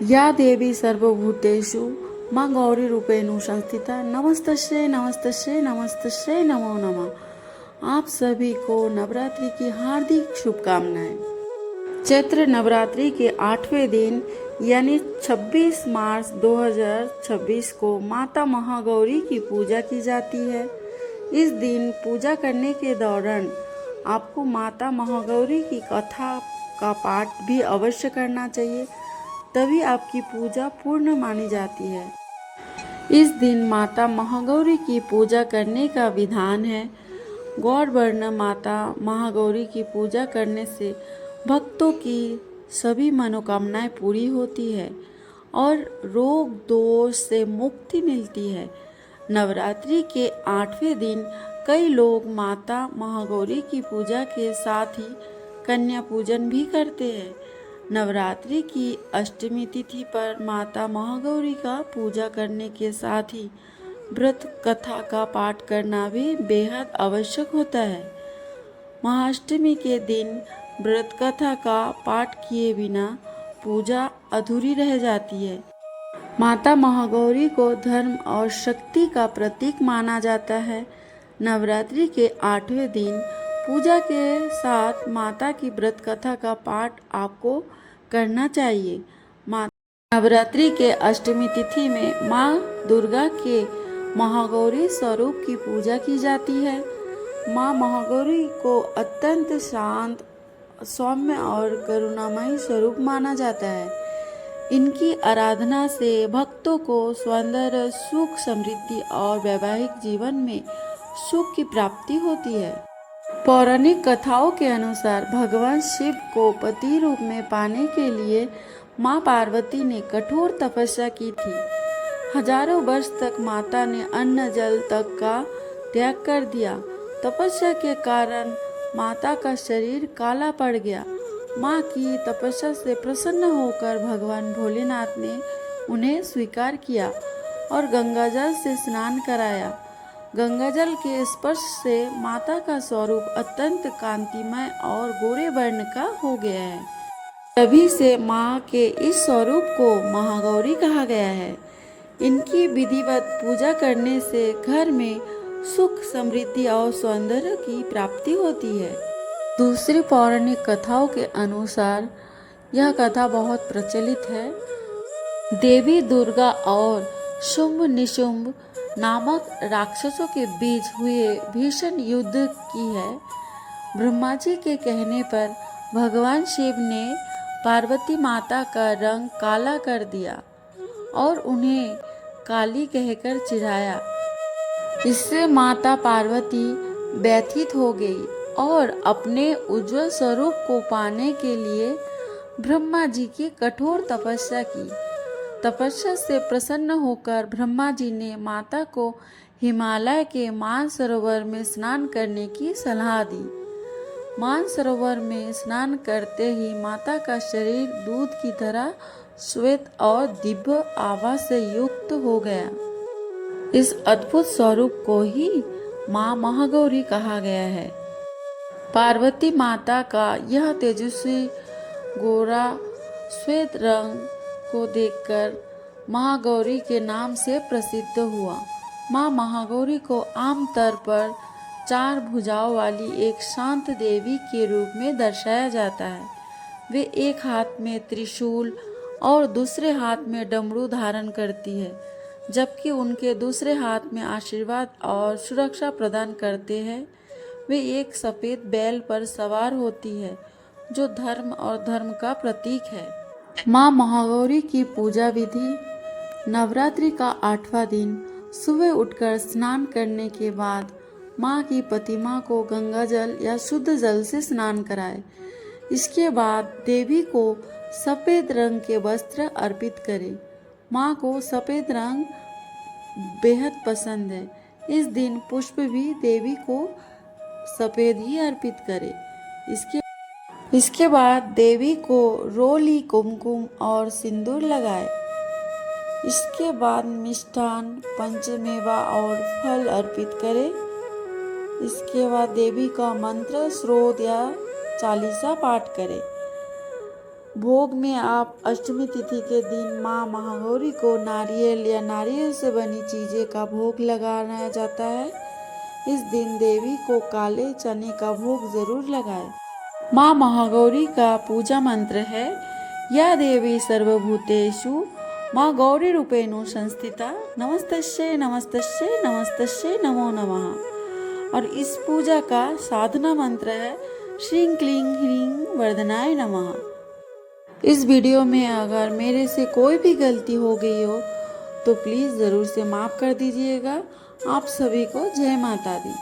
या देवी सर्वभूतेषु माँ गौरी रूपेणु संस्थिता नमस्तस्यै नमस्तस्यै नमस्तस्यै नमो नमः। आप सभी को नवरात्रि की हार्दिक शुभकामनाएं। चैत्र नवरात्रि के 8वें दिन यानी 26 मार्च 2026 को माता महागौरी की पूजा की जाती है। इस दिन पूजा करने के दौरान आपको माता महागौरी की कथा का पाठ भी अवश्य करना चाहिए, तभी आपकी पूजा पूर्ण मानी जाती है। इस दिन माता महागौरी की पूजा करने का विधान है। गौरवर्ण माता महागौरी की पूजा करने से भक्तों की सभी मनोकामनाएं पूरी होती है और रोग दोष से मुक्ति मिलती है। नवरात्रि के 8वें दिन कई लोग माता महागौरी की पूजा के साथ ही कन्या पूजन भी करते हैं। नवरात्रि की अष्टमी तिथि पर माता महागौरी का पूजा करने के साथ ही व्रत कथा का पाठ करना भी बेहद आवश्यक होता है। महाअष्टमी के दिन व्रत कथा का पाठ किए बिना पूजा अधूरी रह जाती है। माता महागौरी को धर्म और शक्ति का प्रतीक माना जाता है। नवरात्रि के 8वें दिन पूजा के साथ माता की व्रत कथा का पाठ आपको करना चाहिए। नवरात्रि के अष्टमी तिथि में माँ दुर्गा के महागौरी स्वरूप की पूजा की जाती है। माँ महागौरी को अत्यंत शांत, सौम्य और करुणामयी स्वरूप माना जाता है। इनकी आराधना से भक्तों को सौंदर्य, सुख, समृद्धि और वैवाहिक जीवन में सुख की प्राप्ति होती है। पौराणिक कथाओं के अनुसार भगवान शिव को पति रूप में पाने के लिए माँ पार्वती ने कठोर तपस्या की थी। हजारों वर्ष तक माता ने अन्न जल तक का त्याग कर दिया। तपस्या के कारण माता का शरीर काला पड़ गया। माँ की तपस्या से प्रसन्न होकर भगवान भोलेनाथ ने उन्हें स्वीकार किया और गंगाजल से स्नान कराया। गंगाजल के स्पर्श से माता का स्वरूप अत्यंत कांतिमय और गोरे वर्ण का हो गया है। तभी से माँ के इस स्वरूप को महागौरी कहा गया है। इनकी विधिवत पूजा करने से घर में सुख, समृद्धि और सौंदर्य की प्राप्ति होती है। दूसरी पौराणिक कथाओं के अनुसार यह कथा बहुत प्रचलित है। देवी दुर्गा और शुंभ निशुंभ नामक राक्षसों के बीच हुए भीषण युद्ध की है। ब्रह्मा जी के कहने पर भगवान शिव ने पार्वती माता का रंग काला कर दिया और उन्हें काली कहकर चिढ़ाया। इससे माता पार्वती व्यथित हो गई और अपने उज्जवल स्वरूप को पाने के लिए ब्रह्मा जी की कठोर तपस्या की। तपस्या से प्रसन्न होकर ब्रह्मा जी ने माता को हिमालय के मानसरोवर में स्नान करने की सलाह दी। मानसरोवर में स्नान करते ही माता का शरीर दूध की तरह श्वेत और दिव्य आभा से युक्त हो गया। इस अद्भुत स्वरूप को ही माँ महागौरी कहा गया है। पार्वती माता का यह तेजस्वी गोरा श्वेत रंग को देखकर महागौरी के नाम से प्रसिद्ध हुआ। माँ महागौरी को आमतौर पर 4 भुजाओं वाली एक शांत देवी के रूप में दर्शाया जाता है। वे एक हाथ में त्रिशूल और दूसरे हाथ में डमरू धारण करती है, जबकि उनके दूसरे हाथ में आशीर्वाद और सुरक्षा प्रदान करते हैं। वे एक सफेद बैल पर सवार होती है, जो धर्म और धर्म का प्रतीक है। माँ महागौरी की पूजा विधि। नवरात्रि का 8वां दिन सुबह उठकर स्नान करने के बाद माँ की प्रतिमा को गंगाजल या शुद्ध जल से स्नान कराएं। इसके बाद देवी को सफ़ेद रंग के वस्त्र अर्पित करें। माँ को सफ़ेद रंग बेहद पसंद है। इस दिन पुष्प भी देवी को सफ़ेद ही अर्पित करें। इसके बाद देवी को रोली, कुमकुम और सिंदूर लगाए। इसके बाद मिष्ठान, पंचमेवा और फल अर्पित करें। इसके बाद देवी का मंत्र, स्रोत या चालीसा पाठ करें। भोग में आप अष्टमी तिथि के दिन माँ महागौरी को नारियल या नारियल से बनी चीज़ें का भोग लगाया जाता है। इस दिन देवी को काले चने का भोग जरूर लगाएं। माँ महागौरी का पूजा मंत्र है, या देवी सर्वभूतेषु माँ गौरी रूपेण संस्थिता नमस्तस्यै नमस्तस्यै नमस्तस्यै नमो नमः। और इस पूजा का साधना मंत्र है, श्रीं क्लीं ह्रीं वर्धनाय नमः। इस वीडियो में अगर मेरे से कोई भी गलती हो गई हो तो प्लीज़ ज़रूर से माफ़ कर दीजिएगा। आप सभी को जय माता दी।